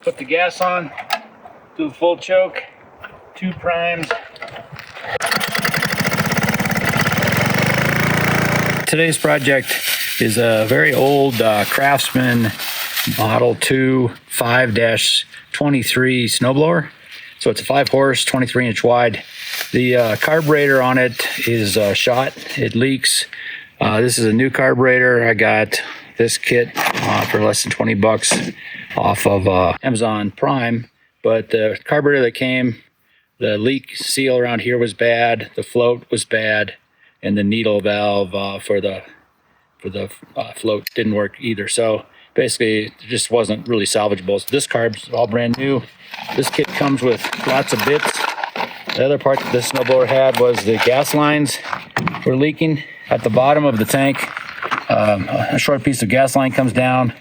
Put the gas on, do the full choke, 2 primes. Today's project is a very old Craftsman Model 2 5-23 snowblower. So it's a 5-horse, 23-inch wide. The carburetor on it is shot. It leaks. This is a new carburetor. I got this kit for less than 20 bucks off of Amazon Prime. But the carburetor that came, the leak seal around here was bad. The float was bad, and the needle valve for the float didn't work either. So basically, it just wasn't really salvageable. So this carb's all brand new. This kit comes with lots of bits. The other part that this snowblower had was the gas lines were leaking at the bottom of the tank. A short piece of gas line comes down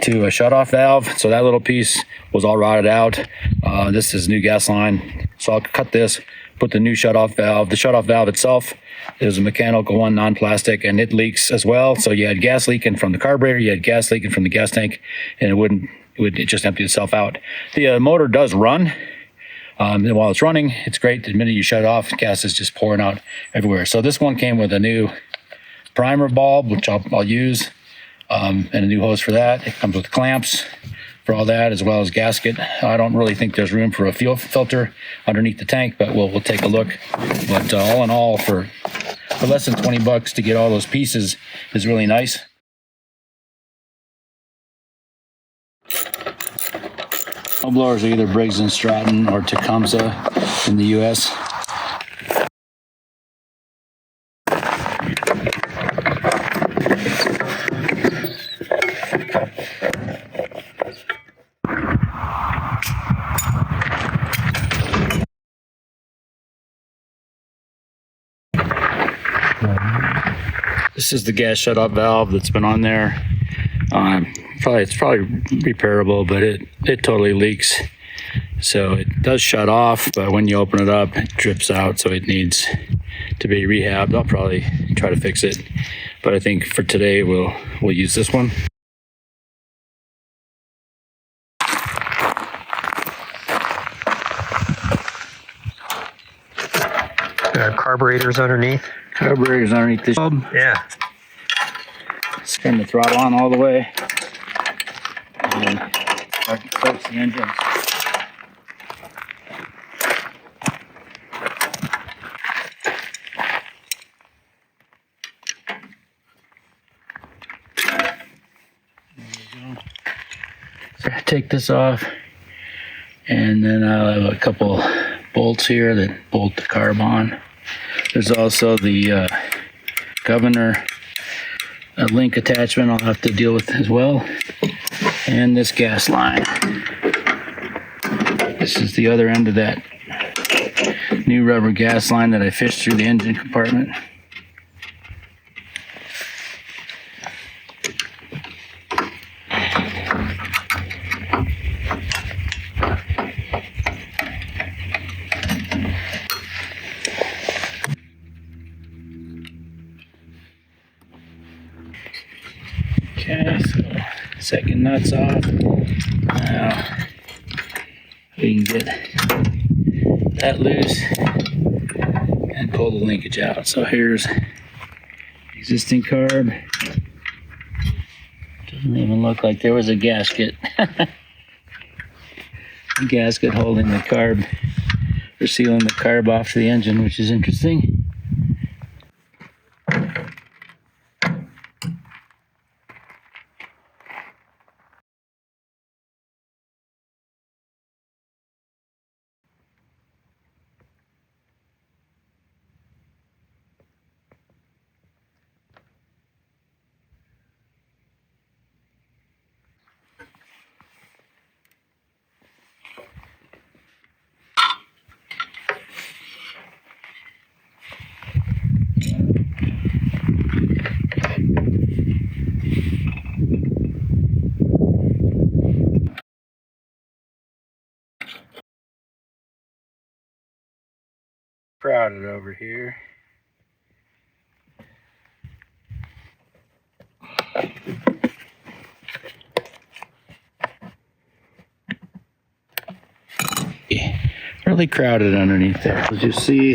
to a shutoff valve. So that little piece was all rotted out. This is new gas line. So I'll cut this, put the new shutoff valve. The shutoff valve itself is a mechanical one, non-plastic, and it leaks as well. So you had gas leaking from the carburetor, you had gas leaking from the gas tank, and it would just empty itself out. The motor does run. And while it's running, it's great. The minute you shut it off, gas is just pouring out everywhere. So this one came with a new primer bulb, which I'll use, and a new hose for that. It comes with clamps for all that, as well as gasket. I don't really think there's room for a fuel filter underneath the tank, but we'll take a look. But all in all, for less than 20 bucks to get all those pieces is really nice. Snowblowers are either Briggs & Stratton or Tecumseh in the US. This is the gas shutoff valve that's been on there. It's probably repairable, but it totally leaks. So it does shut off, but when you open it up, it drips out, so it needs to be rehabbed. I'll probably try to fix it, but I think for today we'll use this one. Carburetors underneath. Carburetors underneath this bulb. Yeah. Let's turn the throttle on all the way and start to close the engine. There we go. So take this off, and then I'll have a couple bolts here that bolt the carb on. There's also the governor link attachment I'll have to deal with as well, and this gas line. This is the other end of that new rubber gas line that I fished through the engine compartment. Okay, so second nut's off. Now we can get that loose and pull the linkage out. So here's existing carb. Doesn't even look like there was a gasket. A gasket holding the carb, or sealing the carb off to the engine, which is interesting. Crowded over here. really crowded underneath there. As you see,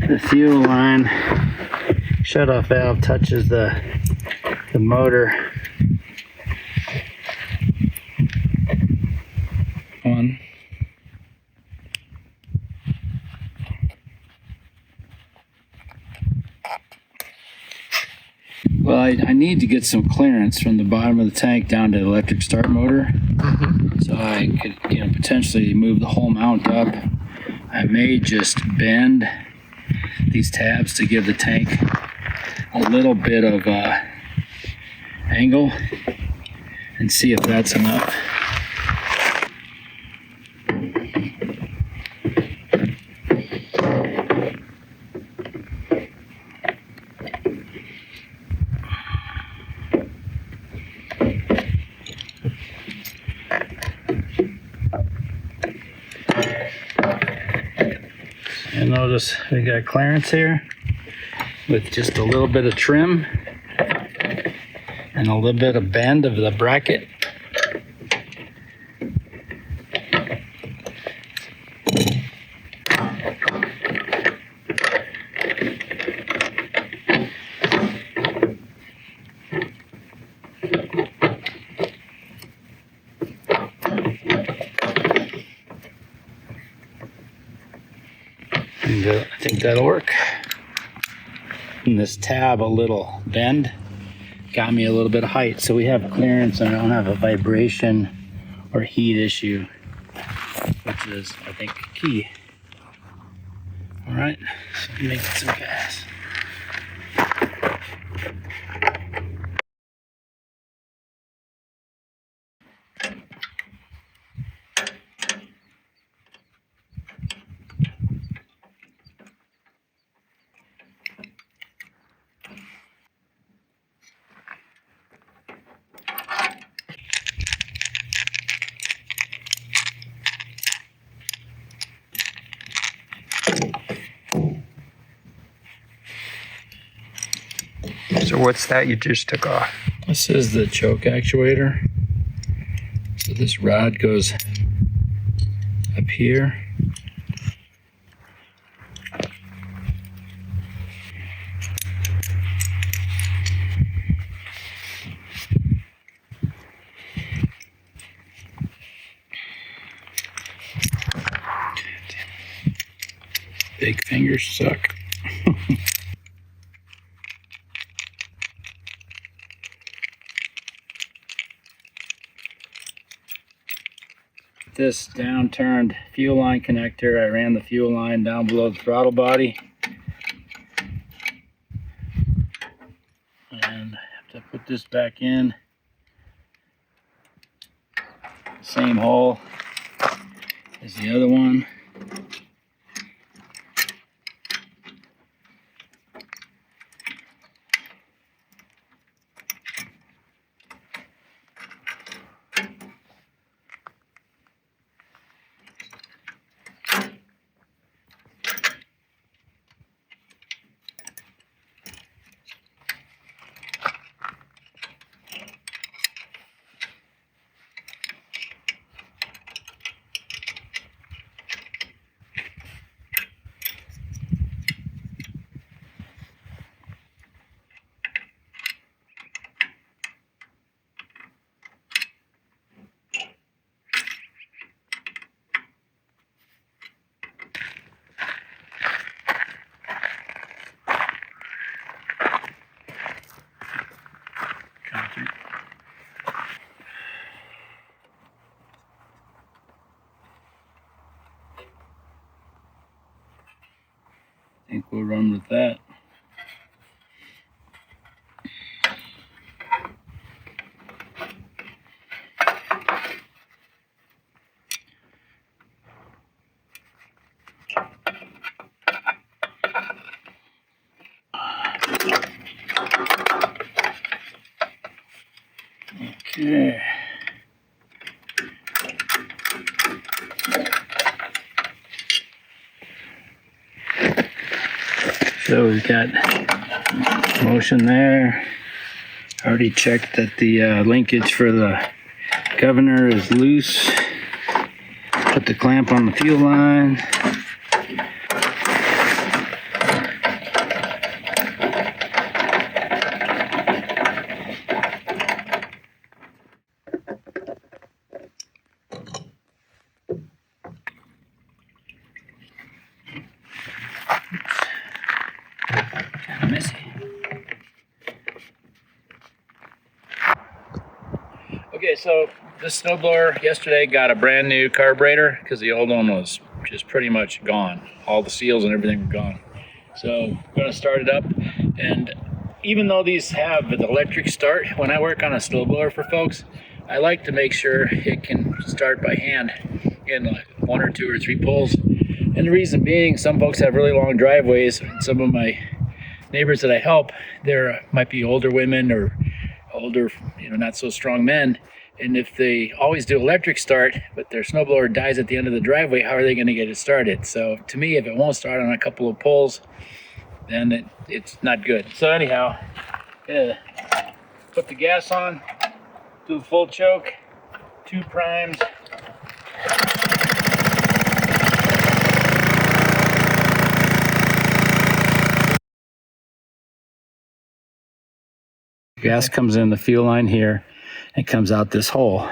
the fuel line shutoff valve touches the motor. One. Well, I need to get some clearance from the bottom of the tank down to the electric start motor. So I could, potentially move the whole mount up. I may just bend these tabs to give the tank a little bit of angle and see if that's enough. And notice we got clearance here with just a little bit of trim and a little bit of bend of the bracket. And I think that'll work. And this tab, a little bend, got me a little bit of height. So we have clearance and I don't have a vibration or heat issue, which is, I think, key. All right, so make it some gas. So what's that you just took off? This is the choke actuator. So this rod goes up here. Big fingers suck. This downturned fuel line connector, I ran the fuel line down below the throttle body. And I have to put this back in. Same hole as the other one. I think we'll run with that. Okay. So we've got motion there. Already checked that the linkage for the governor is loose. Put the clamp on the fuel line. Kind of messy. Okay, so this snowblower yesterday got a brand new carburetor because the old one was just pretty much gone. All the seals and everything were gone. So I'm gonna start it up, and even though these have the electric start, when I work on a snowblower for folks, I like to make sure it can start by hand in like 1 or 2 or 3 pulls. And the reason being, some folks have really long driveways, and some of my neighbors that I help, there might be older women or older, not so strong men. And if they always do electric start, but their snowblower dies at the end of the driveway, how are they going to get it started? So to me, if it won't start on a couple of pulls, then it's not good. So anyhow, put the gas on, do the full choke, 2 primes. Gas comes in the fuel line here and comes out this hole.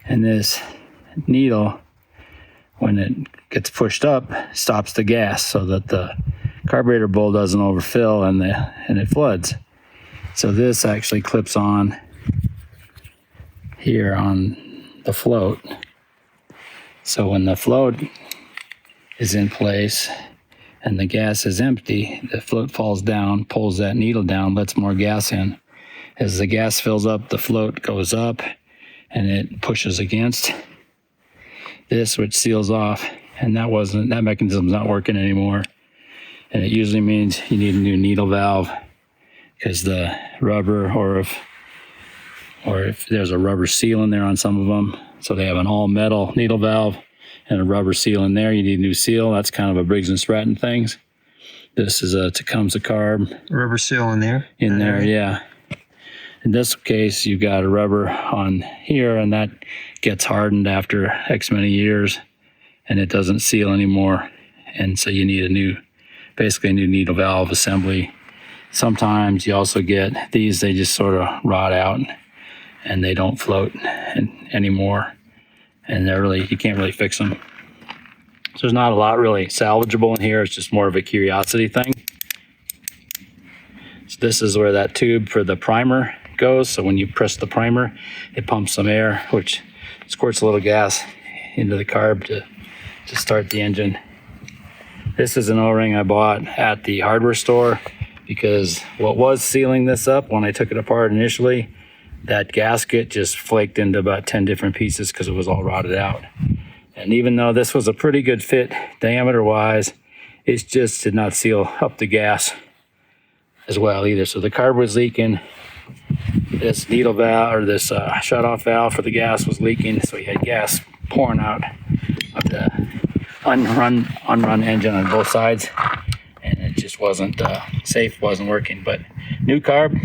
And this needle, when it gets pushed up, stops the gas so that the carburetor bowl doesn't overfill and it floods. So this actually clips on here on the float. So when the float is in place and the gas is empty, the float falls down, pulls that needle down, lets more gas in. As the gas fills up, the float goes up and it pushes against this, which seals off. And that mechanism's not working anymore. And it usually means you need a new needle valve, because the rubber, or if there's a rubber seal in there on some of them, so they have an all metal needle valve and a rubber seal in there, you need a new seal. That's kind of a Briggs and Stratton things. This is a Tecumseh carb. Rubber seal in there? In there, yeah. In this case, you've got a rubber on here, and that gets hardened after X many years, and it doesn't seal anymore. And so you need basically a new needle valve assembly. Sometimes you also get these, they just sort of rot out and they don't float anymore. And you can't really fix them. So there's not a lot really salvageable in here. It's just more of a curiosity thing. So this is where that tube for the primer goes. So when you press the primer, it pumps some air, which squirts a little gas into the carb to start the engine. This is an O-ring I bought at the hardware store, because what was sealing this up when I took it apart initially, that gasket just flaked into about 10 different pieces because it was all rotted out. And even though this was a pretty good fit diameter wise, it just did not seal up the gas as well either. So the carb was leaking. This needle valve, or this shut-off valve for the gas, was leaking, so you had gas pouring out of the unrun engine on both sides, and it just wasn't safe, wasn't working. But new carb,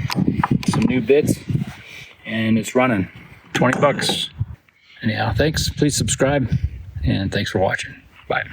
some new bits, and it's running. 20 bucks. Anyhow, thanks. Please subscribe, and thanks for watching. Bye.